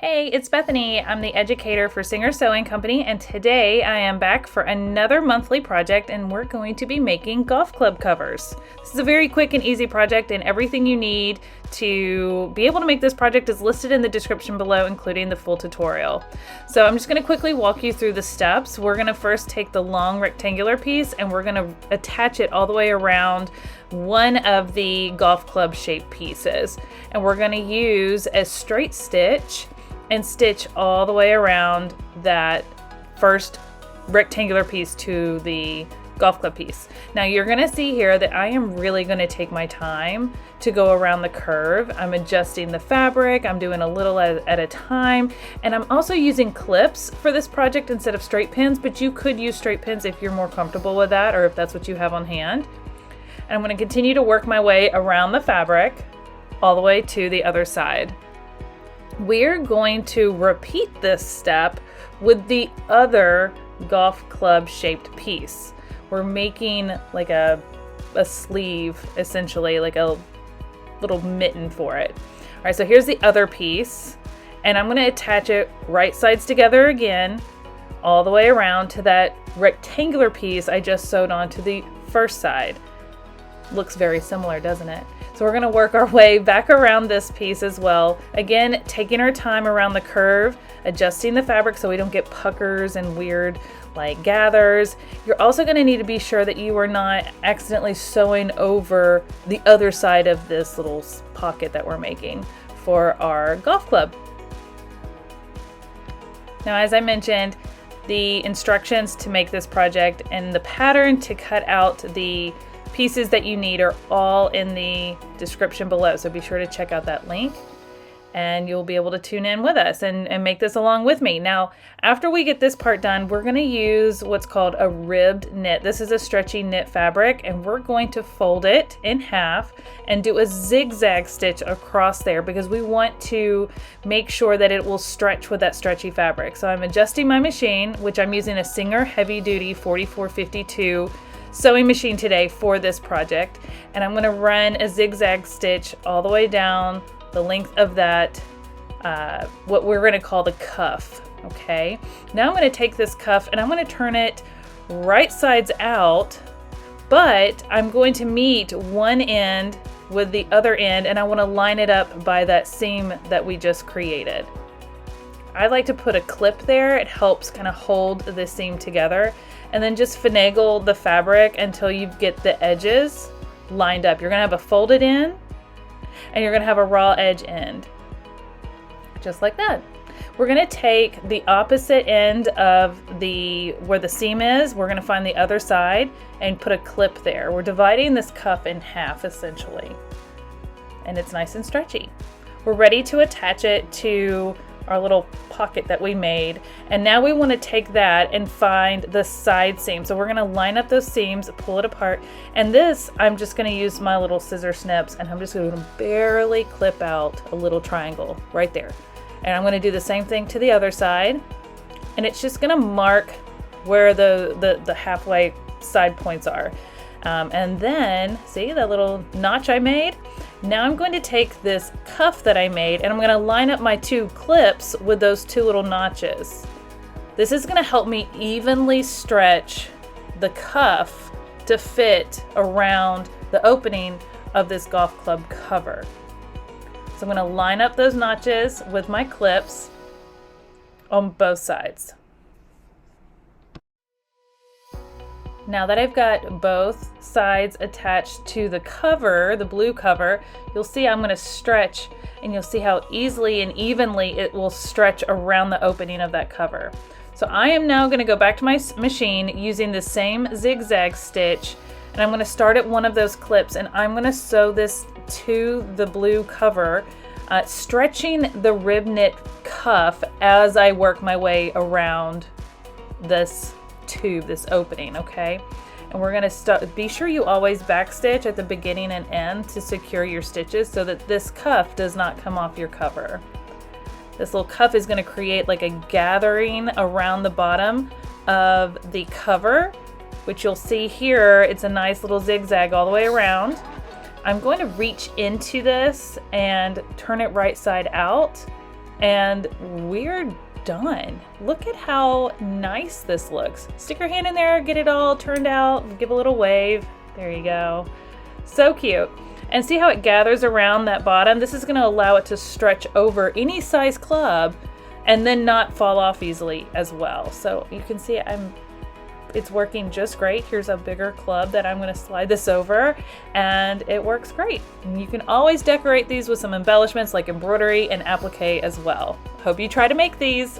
Hey, it's Bethany. I'm the educator for Singer Sewing Company, and today I am back for another monthly project, and we're going to be making golf club covers. This is a very quick and easy project, and everything you need to be able to make this project is listed in the description below, including the full tutorial. So I'm just going to quickly walk you through the steps. We're going to first take the long rectangular piece, and we're going to attach it all the way around one of the golf club shaped pieces. And we're going to use a straight stitch and stitch all the way around that first rectangular piece to the golf club piece. Now you're gonna see here that I am really gonna take my time to go around the curve. I'm adjusting the fabric, I'm doing a little at a time, and I'm also using clips for this project instead of straight pins, but you could use straight pins if you're more comfortable with that or if that's what you have on hand. And I'm gonna continue to work my way around the fabric all the way to the other side. We're going to repeat this step with the other golf club shaped piece. We're making like a sleeve, essentially, like a little mitten for it. All right, so here's the other piece, and I'm going to attach it right sides together again, all the way around to that rectangular piece I just sewed onto the first side. Looks very similar, doesn't it? So we're going to work our way back around this piece as well. Again, taking our time around the curve, adjusting the fabric so we don't get puckers and weird like gathers. You're also going to need to be sure that you are not accidentally sewing over the other side of this little pocket that we're making for our golf club. Now, as I mentioned, the instructions to make this project and the pattern to cut out the pieces that you need are all in the description below, so be sure to check out that link and you'll be able to tune in with us and make this along with me. Now, after we get this part done, we're going to use what's called a ribbed knit. This is a stretchy knit fabric, and we're going to fold it in half and do a zigzag stitch across there because we want to make sure that it will stretch with that stretchy fabric. So I'm adjusting my machine, which I'm using a Singer Heavy Duty 4452 sewing machine today for this project, and I'm going to run a zigzag stitch all the way down the length of that what we're going to call the cuff. Okay, now I'm going to take this cuff and I'm going to turn it right sides out, but I'm going to meet one end with the other end, and I want to line it up by that seam that we just created. I like to put a clip there. It helps kind of hold the seam together, and then just finagle the fabric until you get the edges lined up. You're gonna have a folded end and you're gonna have a raw edge end, just like that. We're gonna take the opposite end of where the seam is, we're gonna find the other side and put a clip there. We're dividing this cuff in half essentially, and it's nice and stretchy. We're ready to attach it to our little pocket that we made, and now we want to take that and find the side seam. So we're going to line up those seams, pull it apart, and this I'm just going to use my little scissor snips, and I'm just going to barely clip out a little triangle right there. And I'm going to do the same thing to the other side, and it's just going to mark where the halfway side points are. And then see that little notch I made? Now I'm going to take this cuff that I made and I'm going to line up my two clips with those two little notches. This is going to help me evenly stretch the cuff to fit around the opening of this golf club cover. So I'm going to line up those notches with my clips on both sides. Now that I've got both sides attached to the cover, the blue cover, you'll see I'm going to stretch, and you'll see how easily and evenly it will stretch around the opening of that cover. So I am now going to go back to my machine using the same zigzag stitch, and I'm going to start at one of those clips, and I'm going to sew this to the blue cover, stretching the rib knit cuff as I work my way around this tube, this opening. Okay, and we're going to be sure you always backstitch at the beginning and end to secure your stitches so that this cuff does not come off your cover. This little cuff is going to create like a gathering around the bottom of the cover, which you'll see here. It's a nice little zigzag all the way around. I'm going to reach into this and turn it right side out And we're done. Look at how nice this looks. Stick your hand in there, get it all turned out, give a little wave. There you go. So cute. And see how it gathers around that bottom? This is going to allow it to stretch over any size club and then not fall off easily as well. So you can see it's working just great. Here's a bigger club that I'm going to slide this over, and it works great. And you can always decorate these with some embellishments like embroidery and applique as well. Hope you try to make these.